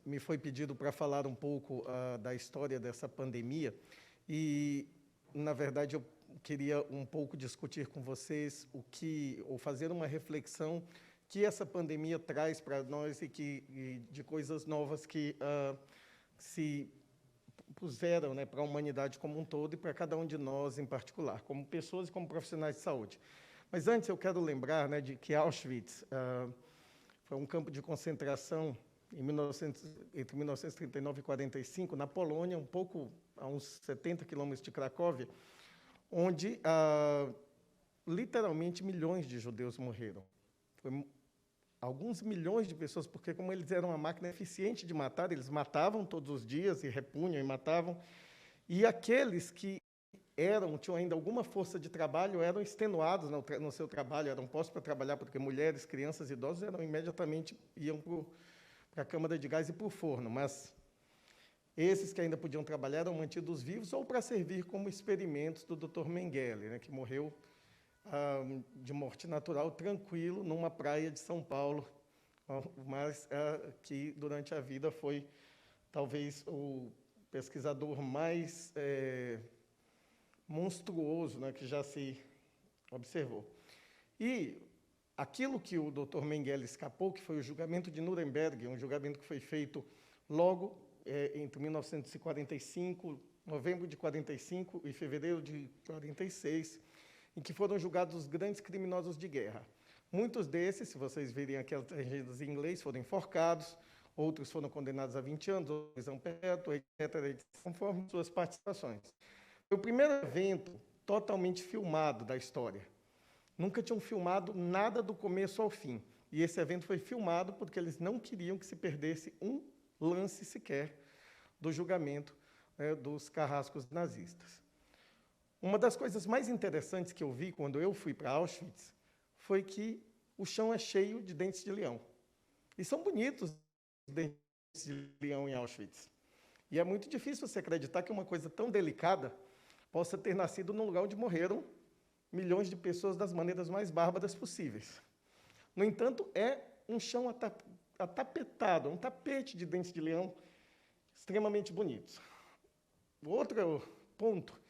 me foi pedido para falar um pouco da história dessa pandemia e, na verdade, eu queria um pouco discutir com vocês ou fazer uma reflexão que essa pandemia traz para nós de coisas novas que se puseram, né, para a humanidade como um todo e para cada um de nós em particular, como pessoas e como profissionais de saúde. Mas antes eu quero lembrar, né, de que Auschwitz foi um campo de concentração entre 1939 e 45, na Polônia, um pouco a uns 70 quilômetros de Cracóvia, onde literalmente milhões de judeus morreram. Foi alguns milhões de pessoas, porque como eles eram uma máquina eficiente de matar, eles matavam todos os dias e repunham e matavam, e aqueles que tinham ainda alguma força de trabalho, eram extenuados no seu trabalho, eram postos para trabalhar, porque mulheres, crianças e idosos imediatamente iam para a câmara de gás e para o forno, mas esses que ainda podiam trabalhar eram mantidos vivos ou para servir como experimentos do Dr. Mengele, né, que morreu de morte natural, tranquilo, numa praia de São Paulo, mas que, durante a vida, foi, talvez, o pesquisador mais monstruoso, né, que já se observou. E aquilo que o Dr. Mengele escapou, que foi o julgamento de Nuremberg, um julgamento que foi feito logo entre 1945, novembro de 45 e fevereiro de 46, em que foram julgados os grandes criminosos de guerra. Muitos desses, se vocês virem aquelas legendas em inglês, foram enforcados, outros foram condenados a 20 anos, outros prisão perpétua, etc., conforme suas participações. Foi o primeiro evento totalmente filmado da história. Nunca tinham filmado nada do começo ao fim. E esse evento foi filmado porque eles não queriam que se perdesse um lance sequer do julgamento dos carrascos nazistas. Uma das coisas mais interessantes que eu vi quando eu fui para Auschwitz foi que o chão é cheio de dentes de leão. E são bonitos os dentes de leão em Auschwitz. E é muito difícil você acreditar que uma coisa tão delicada possa ter nascido num lugar onde morreram milhões de pessoas das maneiras mais bárbaras possíveis. No entanto, é um chão atapetado, um tapete de dentes de leão extremamente bonitos. Outro ponto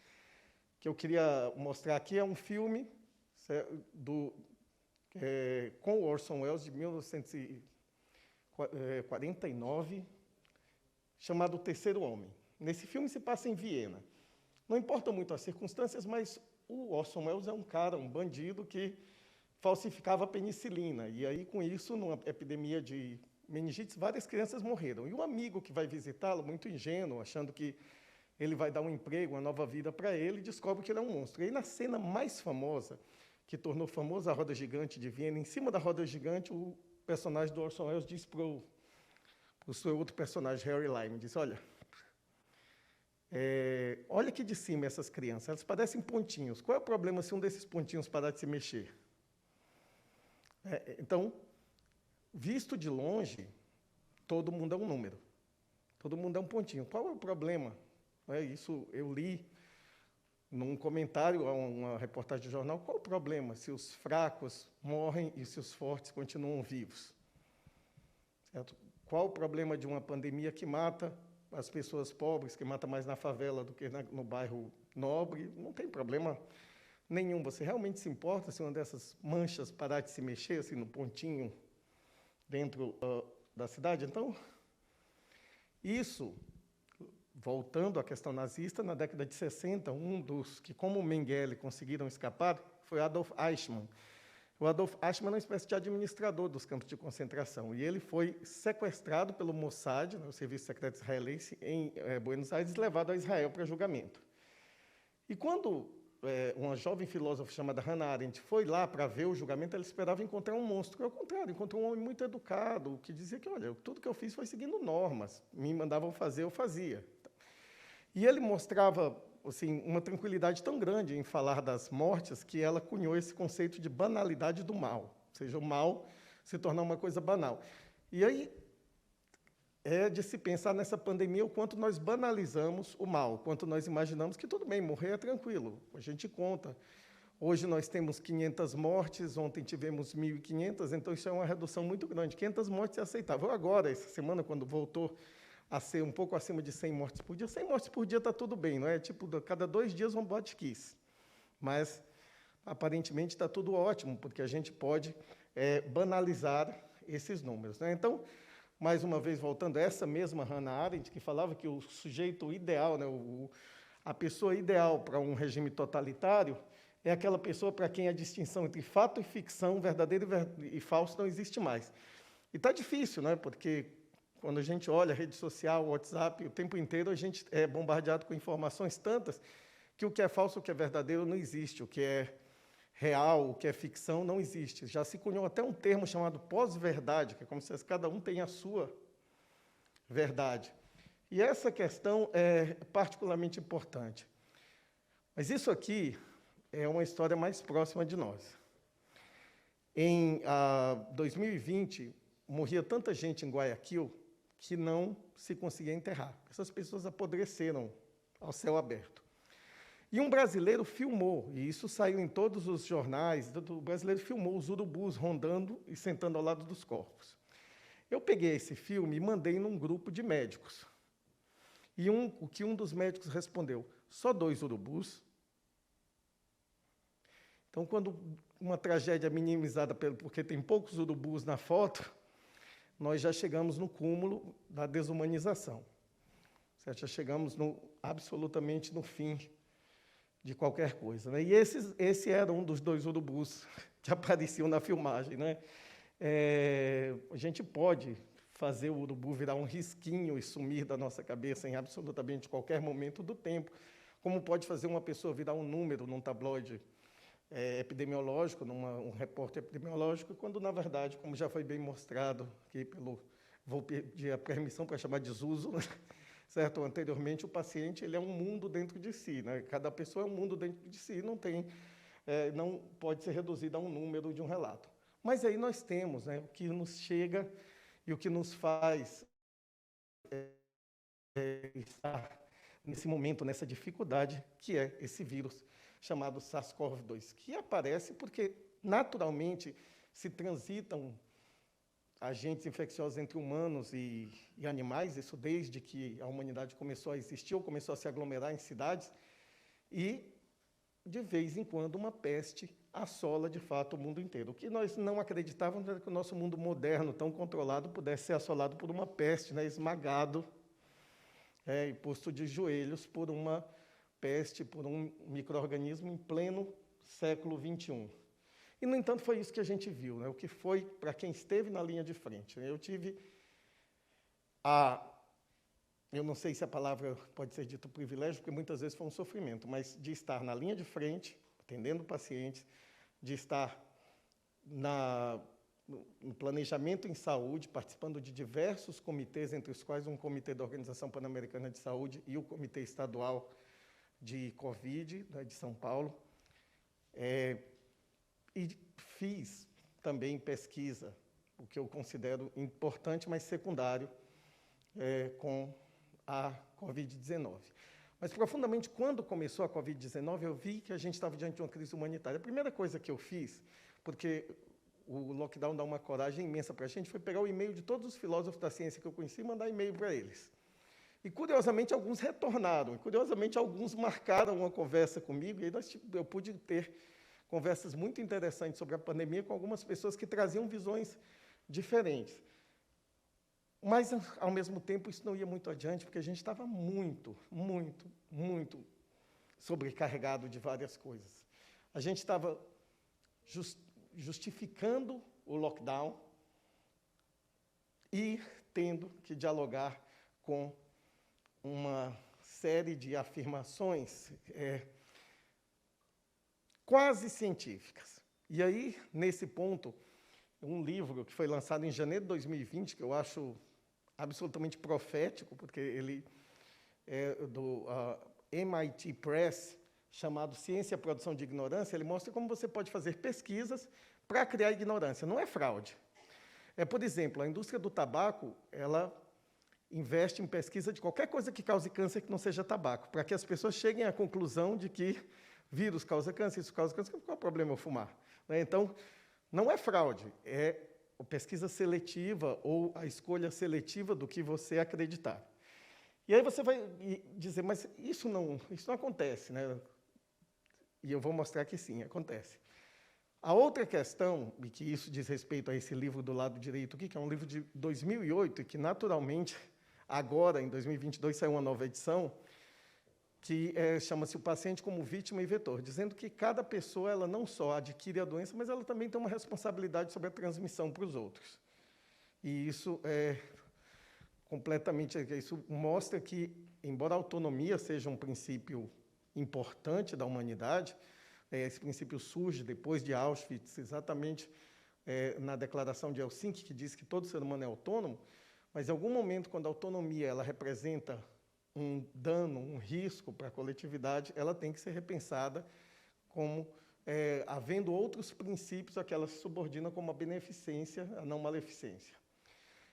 que eu queria mostrar aqui é um filme com Orson Welles, de 1949, chamado O Terceiro Homem. Nesse filme se passa em Viena. Não importa muito as circunstâncias, mas o Orson Welles é um cara, um bandido, que falsificava penicilina. E aí, com isso, numa epidemia de meningite, várias crianças morreram. E o amigo que vai visitá-lo, muito ingênuo, achando que ele vai dar um emprego, uma nova vida para ele, descobre que ele é um monstro. E aí, na cena mais famosa, que tornou famosa a roda gigante de Viena, em cima da roda gigante, o personagem do Orson Welles diz para o seu outro personagem, Harry Lime, diz, olha aqui de cima essas crianças, elas parecem pontinhos. Qual é o problema se um desses pontinhos parar de se mexer? Então, visto de longe, todo mundo é um número. Todo mundo é um pontinho. Qual é o problema? Isso eu li num comentário a uma reportagem de jornal. Qual o problema se os fracos morrem e se os fortes continuam vivos? Certo? Qual o problema de uma pandemia que mata as pessoas pobres, que mata mais na favela do que no bairro nobre? Não tem problema nenhum. Você realmente se importa se uma dessas manchas parar de se mexer, assim, no pontinho dentro da cidade? Então, isso, voltando à questão nazista, na década de 60, um dos que, como Mengele, conseguiram escapar foi Adolf Eichmann. O Adolf Eichmann é uma espécie de administrador dos campos de concentração, e ele foi sequestrado pelo Mossad, o Serviço Secreto Israelense, em Buenos Aires, e levado a Israel para julgamento. E quando uma jovem filósofa chamada Hannah Arendt foi lá para ver o julgamento, ela esperava encontrar um monstro. Ao contrário, encontrou um homem muito educado, que dizia que, olha, tudo que eu fiz foi seguindo normas, me mandavam fazer, eu fazia. E ele mostrava assim, uma tranquilidade tão grande em falar das mortes que ela cunhou esse conceito de banalidade do mal, ou seja, o mal se tornar uma coisa banal. E aí é de se pensar nessa pandemia o quanto nós banalizamos o mal, o quanto nós imaginamos que tudo bem, morrer é tranquilo, a gente conta. Hoje nós temos 500 mortes, ontem tivemos 1.500, então isso é uma redução muito grande. 500 mortes é aceitável. Agora, essa semana, quando voltou a ser um pouco acima de 100 mortes por dia, 100 mortes por dia está tudo bem, não é? Tipo, cada 2 dias um bote-kiss. Mas, aparentemente, está tudo ótimo, porque a gente pode banalizar esses números, né? Então, mais uma vez, voltando a essa mesma Hannah Arendt, que falava que o sujeito ideal, né, a pessoa ideal para um regime totalitário é aquela pessoa para quem a distinção entre fato e ficção, verdadeiro e falso, não existe mais. E está difícil, né? Porque quando a gente olha a rede social, o WhatsApp, o tempo inteiro a gente é bombardeado com informações tantas que o que é falso, o que é verdadeiro não existe, o que é real, o que é ficção não existe. Já se cunhou até um termo chamado pós-verdade, que é como se cada um tem a sua verdade. E essa questão é particularmente importante. Mas isso aqui é uma história mais próxima de nós. Em 2020, morria tanta gente em Guayaquil que não se conseguia enterrar. Essas pessoas apodreceram ao céu aberto. E um brasileiro filmou, e isso saiu em todos os jornais, o brasileiro filmou os urubus rondando e sentando ao lado dos corpos. Eu peguei esse filme e mandei num grupo de médicos. E o que um dos médicos respondeu, só 2 urubus? Então, quando uma tragédia é minimizada porque tem poucos urubus na foto, nós já chegamos no cúmulo da desumanização. Certo? Já chegamos absolutamente no fim de qualquer coisa, né? E esse era um dos 2 urubus que apareciam na filmagem, né? A gente pode fazer o urubu virar um risquinho e sumir da nossa cabeça em absolutamente qualquer momento do tempo, como pode fazer uma pessoa virar um número num tabloide epidemiológico, um repórter epidemiológico, quando, na verdade, como já foi bem mostrado aqui vou pedir a permissão para chamar de Zuzo, certo? Anteriormente, o paciente ele é um mundo dentro de si, né? Cada pessoa é um mundo dentro de si, não pode ser reduzido a um número de um relato. Mas aí nós temos, né, o que nos chega e o que nos faz estar nesse momento, nessa dificuldade, que é esse vírus chamado SARS-CoV-2, que aparece porque, naturalmente, se transitam agentes infecciosos entre humanos e animais, isso desde que a humanidade começou a existir ou começou a se aglomerar em cidades, e, de vez em quando, uma peste assola, de fato, o mundo inteiro. O que nós não acreditávamos era que o nosso mundo moderno, tão controlado, pudesse ser assolado por uma peste, né, esmagado e posto de joelhos por uma peste, por um micro-organismo em pleno século XXI. E, no entanto, foi isso que a gente viu, né? O que foi para quem esteve na linha de frente. Eu tive eu não sei se a palavra pode ser dita privilégio, porque muitas vezes foi um sofrimento, mas de estar na linha de frente, atendendo pacientes, de estar no planejamento em saúde, participando de diversos comitês, entre os quais um comitê da Organização Pan-Americana de Saúde e o Comitê Estadual de Covid, né, de São Paulo, e fiz também pesquisa, o que eu considero importante, mas secundário, com a Covid-19. Mas, profundamente, quando começou a Covid-19, eu vi que a gente estava diante de uma crise humanitária. A primeira coisa que eu fiz, porque o lockdown dá uma coragem imensa para a gente, foi pegar o e-mail de todos os filósofos da ciência que eu conheci e mandar e-mail para eles. E, curiosamente, alguns retornaram, e, curiosamente, alguns marcaram uma conversa comigo, e aí eu pude ter conversas muito interessantes sobre a pandemia com algumas pessoas que traziam visões diferentes. Mas, ao mesmo tempo, isso não ia muito adiante, porque a gente estava muito, muito, muito sobrecarregado de várias coisas. A gente estava justificando o lockdown e tendo que dialogar com uma série de afirmações quase científicas. E aí, nesse ponto, um livro que foi lançado em janeiro de 2020, que eu acho absolutamente profético, porque ele é do MIT Press, chamado Ciência e a Produção de Ignorância, ele mostra como você pode fazer pesquisas para criar ignorância. Não é fraude. Por exemplo, a indústria do tabaco, ela investe em pesquisa de qualquer coisa que cause câncer que não seja tabaco, para que as pessoas cheguem à conclusão de que vírus causa câncer, isso causa câncer, qual é o problema eu fumar? Né? Então, não é fraude, é a pesquisa seletiva ou a escolha seletiva do que você acreditar. E aí você vai dizer, mas isso não acontece, né? E eu vou mostrar que sim, acontece. A outra questão, e que isso diz respeito a esse livro do lado direito aqui, que é um livro de 2008, e que naturalmente, agora, em 2022, saiu uma nova edição, que chama-se O Paciente como Vítima e Vetor, dizendo que cada pessoa ela não só adquire a doença, mas ela também tem uma responsabilidade sobre a transmissão para os outros. E isso isso mostra que, embora a autonomia seja um princípio importante da humanidade, esse princípio surge depois de Auschwitz, exatamente na Declaração de Helsinki, que diz que todo ser humano é autônomo, mas em algum momento, quando a autonomia ela representa um dano, um risco para a coletividade, ela tem que ser repensada como havendo outros princípios a que ela se subordina, como a beneficência, a não maleficência.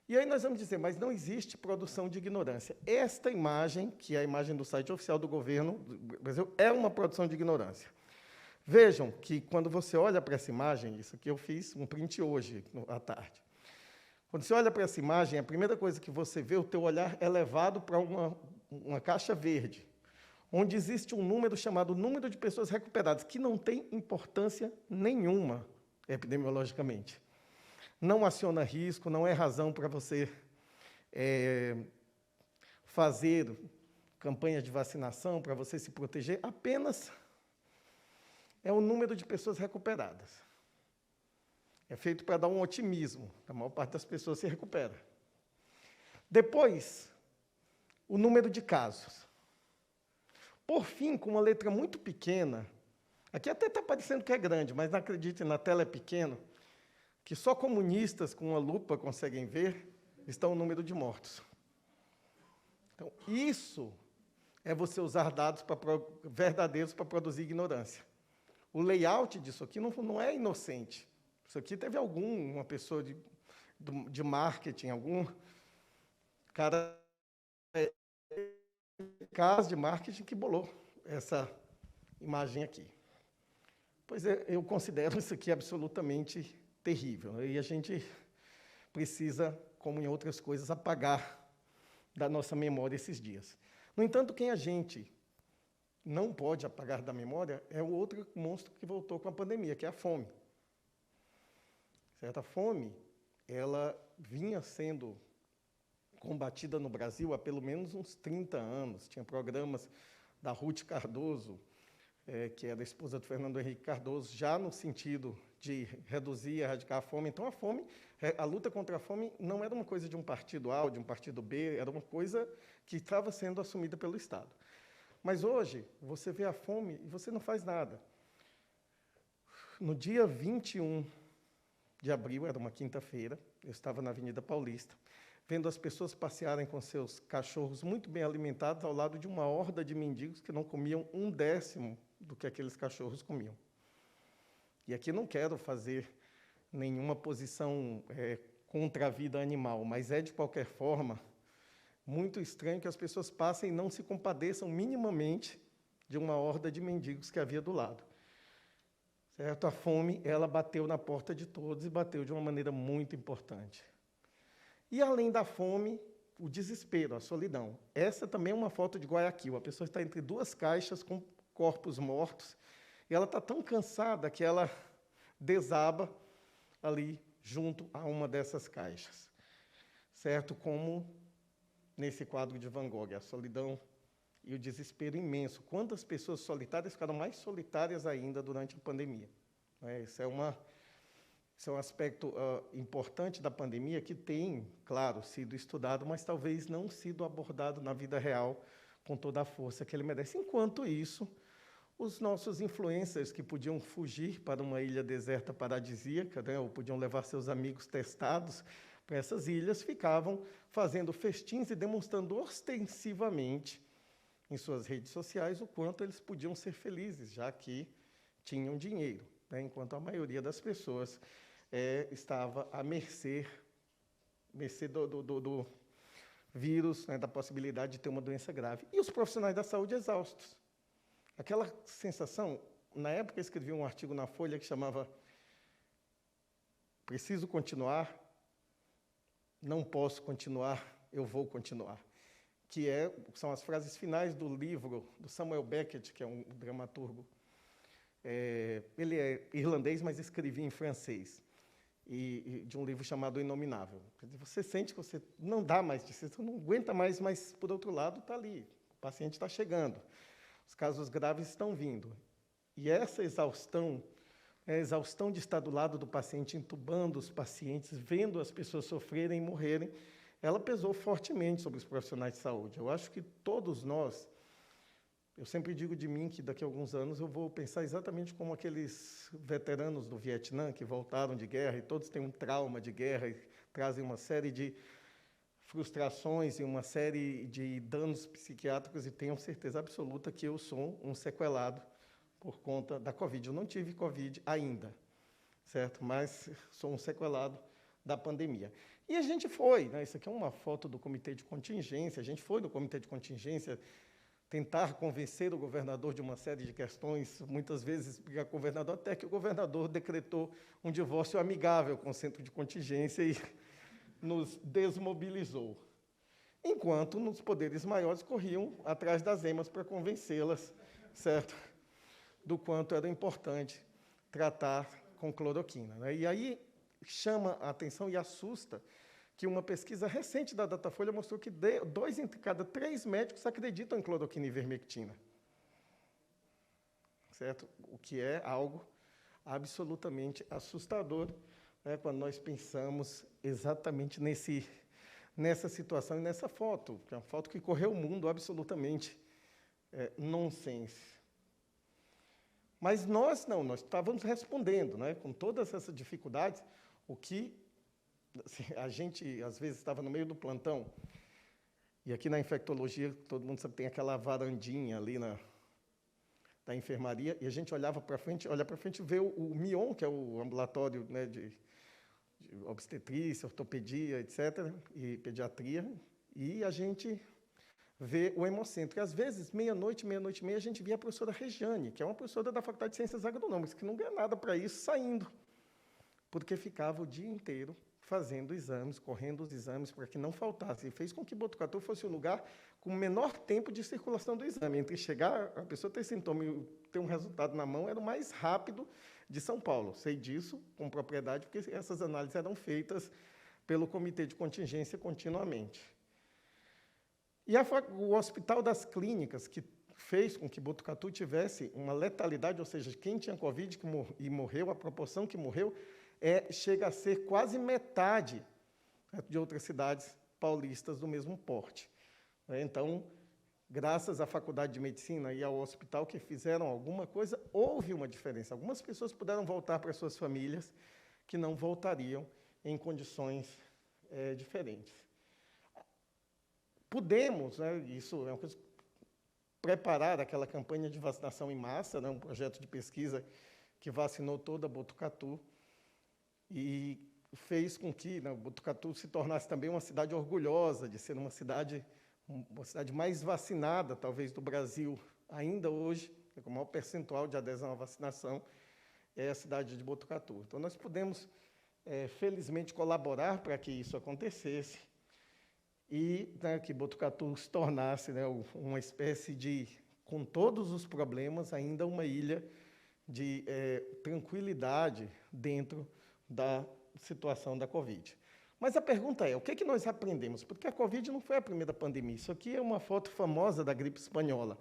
E aí nós vamos dizer, mas não existe produção de ignorância. Esta imagem, que é a imagem do site oficial do governo do Brasil, é uma produção de ignorância. Vejam que, quando você olha para essa imagem, isso aqui eu fiz um print hoje, à tarde. Quando você olha para essa imagem, a primeira coisa que você vê, o teu olhar é levado para uma caixa verde, onde existe um número chamado número de pessoas recuperadas, que não tem importância nenhuma epidemiologicamente. Não aciona risco, não é razão para você fazer campanha de vacinação, para você se proteger, apenas é o número de pessoas recuperadas. É feito para dar um otimismo, a maior parte das pessoas se recupera. Depois, o número de casos. Por fim, com uma letra muito pequena, aqui até está parecendo que é grande, mas não acredite, na tela é pequeno, que só comunistas com uma lupa conseguem ver, está o número de mortos. Então, isso é você usar dados verdadeiros para produzir ignorância. O layout disso aqui não é inocente. Isso aqui teve uma pessoa de marketing, algum cara de marketing que bolou essa imagem aqui. Pois eu considero isso aqui absolutamente terrível, né? E a gente precisa, como em outras coisas, apagar da nossa memória esses dias. No entanto, quem a gente não pode apagar da memória é o outro monstro que voltou com a pandemia, que é a fome. Certo? A fome, ela vinha sendo combatida no Brasil há pelo menos uns 30 anos. Tinha programas da Ruth Cardoso, que era a esposa do Fernando Henrique Cardoso, já no sentido de reduzir e erradicar a fome. Então, a luta contra a fome não era uma coisa de um partido A ou de um partido B, era uma coisa que estava sendo assumida pelo Estado. Mas hoje, você vê a fome e você não faz nada. No dia 21 de abril, era uma quinta-feira, eu estava na Avenida Paulista, vendo as pessoas passearem com seus cachorros muito bem alimentados ao lado de uma horda de mendigos que não comiam 1/10 do que aqueles cachorros comiam. E aqui não quero fazer nenhuma posição contra a vida animal, mas de qualquer forma, muito estranho que as pessoas passem e não se compadeçam minimamente de uma horda de mendigos que havia do lado. Certo? A fome, ela bateu na porta de todos e bateu de uma maneira muito importante. E, além da fome, o desespero, a solidão. Essa também é uma foto de Guayaquil. A pessoa está entre duas caixas com corpos mortos, e ela está tão cansada que ela desaba ali junto a uma dessas caixas. Certo? Como nesse quadro de Van Gogh, a solidão e o desespero imenso. Quantas pessoas solitárias ficaram mais solitárias ainda durante a pandemia? Isso é um aspecto importante da pandemia que tem, claro, sido estudado, mas talvez não sido abordado na vida real com toda a força que ele merece. Enquanto isso, os nossos influencers que podiam fugir para uma ilha deserta paradisíaca, né, ou podiam levar seus amigos testados para essas ilhas, ficavam fazendo festins e demonstrando ostensivamente em suas redes sociais o quanto eles podiam ser felizes, já que tinham dinheiro, né, enquanto a maioria das pessoas estava à mercê do vírus, né, da possibilidade de ter uma doença grave. E os profissionais da saúde exaustos. Aquela sensação, na época, eu escrevi um artigo na Folha que chamava Preciso continuar, não posso continuar, eu vou continuar. São as frases finais do livro do Samuel Beckett, que é um dramaturgo. Ele é irlandês, mas escrevia em francês. E de um livro chamado O Inominável. Você sente que você não dá mais de si, você não aguenta mais, mas, por outro lado, está ali. O paciente está chegando. Os casos graves estão vindo. E essa exaustão, a exaustão de estar do lado do paciente, entubando os pacientes, vendo as pessoas sofrerem e morrerem, ela pesou fortemente sobre os profissionais de saúde. Eu acho que todos nós, eu sempre digo de mim que daqui a alguns anos eu vou pensar exatamente como aqueles veteranos do Vietnã que voltaram de guerra e todos têm um trauma de guerra e trazem uma série de frustrações e uma série de danos psiquiátricos e tenho certeza absoluta que eu sou um sequelado por conta da Covid. Eu não tive Covid ainda, certo? Mas sou um sequelado da pandemia. E a gente foi, né? Isso aqui é uma foto do comitê de contingência, a gente foi no comitê de contingência tentar convencer o governador de uma série de questões, muitas vezes brigar com o governador, até que o governador decretou um divórcio amigável com o centro de contingência e nos desmobilizou. Enquanto nos poderes maiores corriam atrás das emas para convencê-las, certo? Do quanto era importante tratar com cloroquina, né? E aí chama a atenção e assusta que uma pesquisa recente da Datafolha mostrou que 2 entre cada 3 médicos acreditam em cloroquina e ivermectina. Certo? O que é algo absolutamente assustador, né, quando nós pensamos exatamente nessa situação e nessa foto, que é uma foto que correu o mundo absolutamente nonsense. Mas nós não, nós estávamos respondendo, né, com todas essas dificuldades, o que a gente, às vezes, estava no meio do plantão, e aqui na infectologia, todo mundo sabe, tem aquela varandinha ali da enfermaria, e a gente olhava para frente, olha para frente e vê o MION, que é o ambulatório, né, de obstetrícia, ortopedia, etc., e pediatria, e a gente vê o hemocentro. E, às vezes, meia-noite e meia, a gente via a professora Regiane, que é uma professora da Faculdade de Ciências Agronômicas, que não ganha nada para isso, saindo, porque ficava o dia inteiro fazendo exames, correndo os exames para que não faltasse. E fez com que Botucatu fosse o lugar com o menor tempo de circulação do exame. Entre chegar, a pessoa ter sintoma e ter um resultado na mão, era o mais rápido de São Paulo. Sei disso com propriedade, porque essas análises eram feitas pelo comitê de contingência continuamente. E o Hospital das Clínicas, que fez com que Botucatu tivesse uma letalidade, ou seja, quem tinha Covid e morreu, a proporção que morreu, chega a ser quase metade, né, de outras cidades paulistas do mesmo porte. Então, graças à Faculdade de Medicina e ao hospital que fizeram alguma coisa, houve uma diferença. Algumas pessoas puderam voltar para suas famílias que não voltariam em condições diferentes. Pudemos, né, isso é uma coisa, preparar aquela campanha de vacinação em massa, né, um projeto de pesquisa que vacinou toda Botucatu, e fez com que, né, Botucatu se tornasse também uma cidade orgulhosa de ser uma cidade mais vacinada, talvez, do Brasil, ainda hoje, com o maior percentual de adesão à vacinação, é a cidade de Botucatu. Então, nós pudemos, felizmente, colaborar para que isso acontecesse e, né, que Botucatu se tornasse, né, uma espécie de, com todos os problemas, ainda uma ilha de tranquilidade dentro da situação da Covid. Mas a pergunta é, o que nós aprendemos? Porque a Covid não foi a primeira pandemia. Isso aqui é uma foto famosa da gripe espanhola.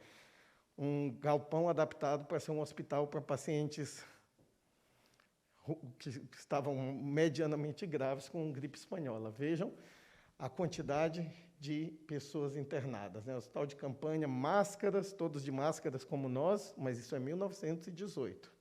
Um galpão adaptado para ser um hospital para pacientes que estavam medianamente graves com gripe espanhola. Vejam a quantidade de pessoas internadas, né? Hospital de campanha, máscaras, todos de máscaras como nós, mas isso é 1918.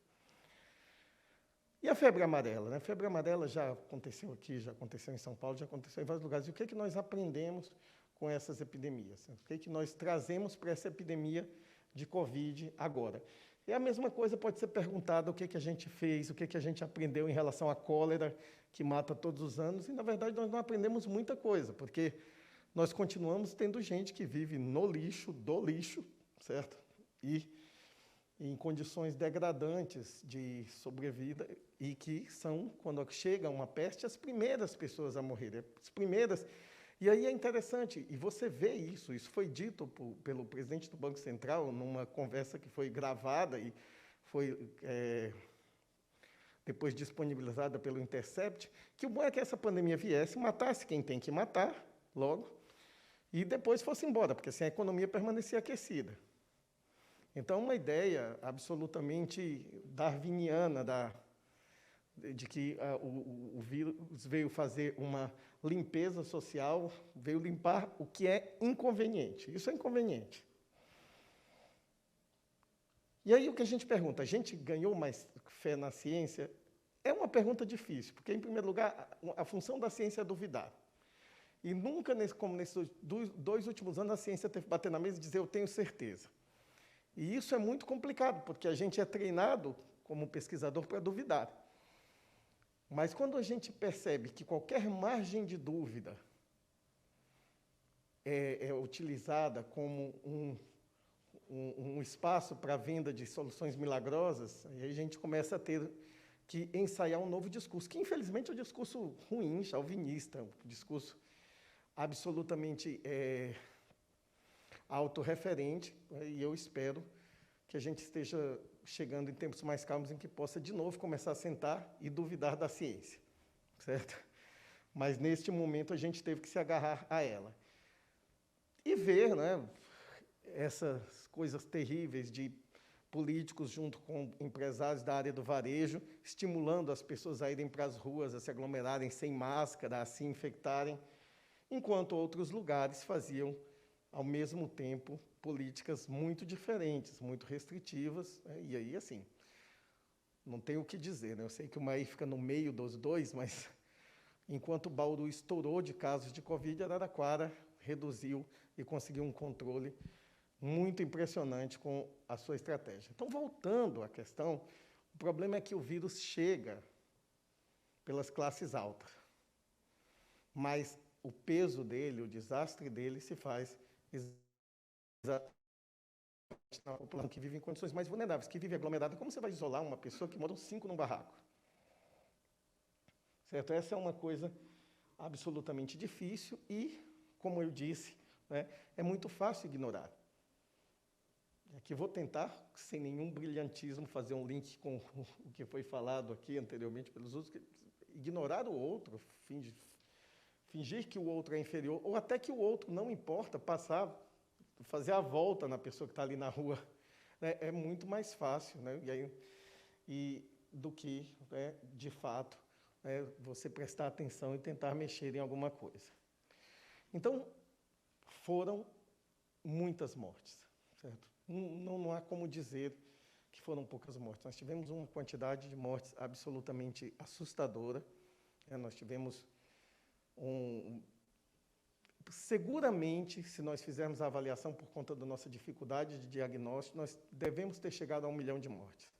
E a febre amarela, né? A febre amarela já aconteceu aqui, já aconteceu em São Paulo, já aconteceu em vários lugares. E o que nós aprendemos com essas epidemias? O que nós trazemos para essa epidemia de Covid agora? E a mesma coisa pode ser perguntada, o que a gente fez, o que a gente aprendeu em relação à cólera, que mata todos os anos, e, na verdade, nós não aprendemos muita coisa, porque nós continuamos tendo gente que vive no lixo, do lixo, certo? E em condições degradantes de sobrevida e que são, quando chega uma peste, as primeiras pessoas a morrer, as primeiras. E aí é interessante, e você vê isso foi dito pelo presidente do Banco Central numa conversa que foi gravada e foi depois disponibilizada pelo Intercept, que o bom é que essa pandemia viesse, matasse quem tem que matar, logo, e depois fosse embora, porque assim a economia permanecia aquecida. Então, uma ideia absolutamente darwiniana de que o vírus veio fazer uma limpeza social, veio limpar o que é inconveniente. Isso é inconveniente. E aí o que a gente pergunta, a gente ganhou mais fé na ciência? É uma pergunta difícil, porque, em primeiro lugar, a função da ciência é duvidar. E nunca, como nesses 2 últimos anos, a ciência teve que bater na mesa e dizer, eu tenho certeza. E isso é muito complicado, porque a gente é treinado, como pesquisador, para duvidar. Mas quando a gente percebe que qualquer margem de dúvida é utilizada como um espaço para a venda de soluções milagrosas, aí a gente começa a ter que ensaiar um novo discurso, que infelizmente é um discurso ruim, chauvinista, um discurso absolutamente autorreferente, e eu espero que a gente esteja chegando em tempos mais calmos em que possa, de novo, começar a sentar e duvidar da ciência, certo? Mas, neste momento, a gente teve que se agarrar a ela. E ver, né, essas coisas terríveis de políticos junto com empresários da área do varejo, estimulando as pessoas a irem para as ruas, a se aglomerarem sem máscara, a se infectarem, enquanto outros lugares faziam, ao mesmo tempo, políticas muito diferentes, muito restritivas, né? E aí, assim, não tenho o que dizer, né? Eu sei que o Maí fica no meio dos dois, mas enquanto Bauru estourou de casos de Covid, Araraquara reduziu e conseguiu um controle muito impressionante com a sua estratégia. Então, voltando à questão, o problema é que o vírus chega pelas classes altas, mas o peso dele, o desastre dele, se faz exatamente na população que vive em condições mais vulneráveis, que vive aglomerada. Como você vai isolar uma pessoa que moram 5 num barraco? Certo? Essa é uma coisa absolutamente difícil e, como eu disse, né, é muito fácil ignorar. Aqui vou tentar, sem nenhum brilhantismo, fazer um link com o que foi falado aqui anteriormente pelos outros, ignorar o outro, fingir que o outro é inferior, ou até que o outro não importa, fazer a volta na pessoa que está ali na rua, né, é muito mais fácil, né, do que, né, de fato, você prestar atenção e tentar mexer em alguma coisa. Então, foram muitas mortes, certo? Não há como dizer que foram poucas mortes. Nós tivemos uma quantidade de mortes absolutamente assustadora. Nós tivemos seguramente, se nós fizermos a avaliação por conta da nossa dificuldade de diagnóstico, nós devemos ter chegado a 1 milhão de mortes.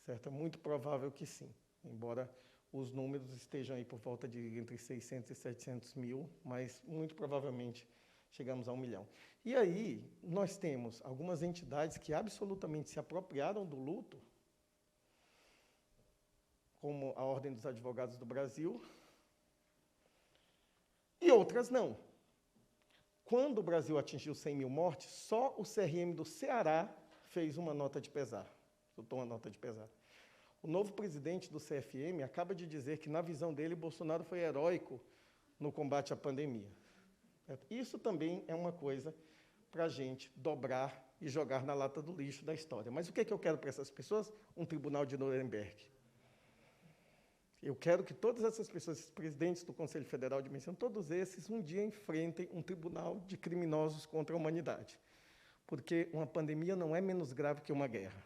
Certo? É muito provável que sim, embora os números estejam aí por volta de entre 600 e 700 mil, mas muito provavelmente chegamos a 1 milhão. E aí, nós temos algumas entidades que absolutamente se apropriaram do luto, como a Ordem dos Advogados do Brasil, e outras não. Quando o Brasil atingiu 100 mil mortes, só o CRM do Ceará fez uma nota de pesar, soltou uma nota de pesar. O novo presidente do CFM acaba de dizer que, na visão dele, Bolsonaro foi heróico no combate à pandemia. Isso também é uma coisa para a gente dobrar e jogar na lata do lixo da história. Mas o que é que eu quero para essas pessoas? Um tribunal de Nuremberg. Eu quero que todas essas pessoas, esses presidentes do Conselho Federal de Medicina, todos esses, um dia enfrentem um tribunal de criminosos contra a humanidade. Porque uma pandemia não é menos grave que uma guerra.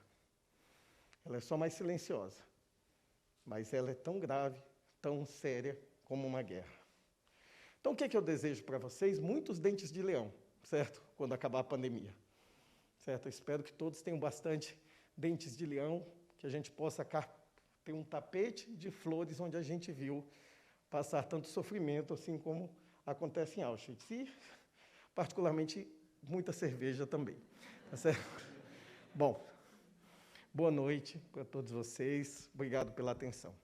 Ela é só mais silenciosa. Mas ela é tão grave, tão séria como uma guerra. Então, o que é que eu desejo para vocês? Muitos dentes de leão, certo? Quando acabar a pandemia. Certo? Eu espero que todos tenham bastante dentes de leão, que a gente possa ter um tapete de flores onde a gente viu passar tanto sofrimento, assim como acontece em Auschwitz. E, particularmente, muita cerveja também. Tá certo? Bom, Boa noite para todos vocês. Obrigado pela atenção.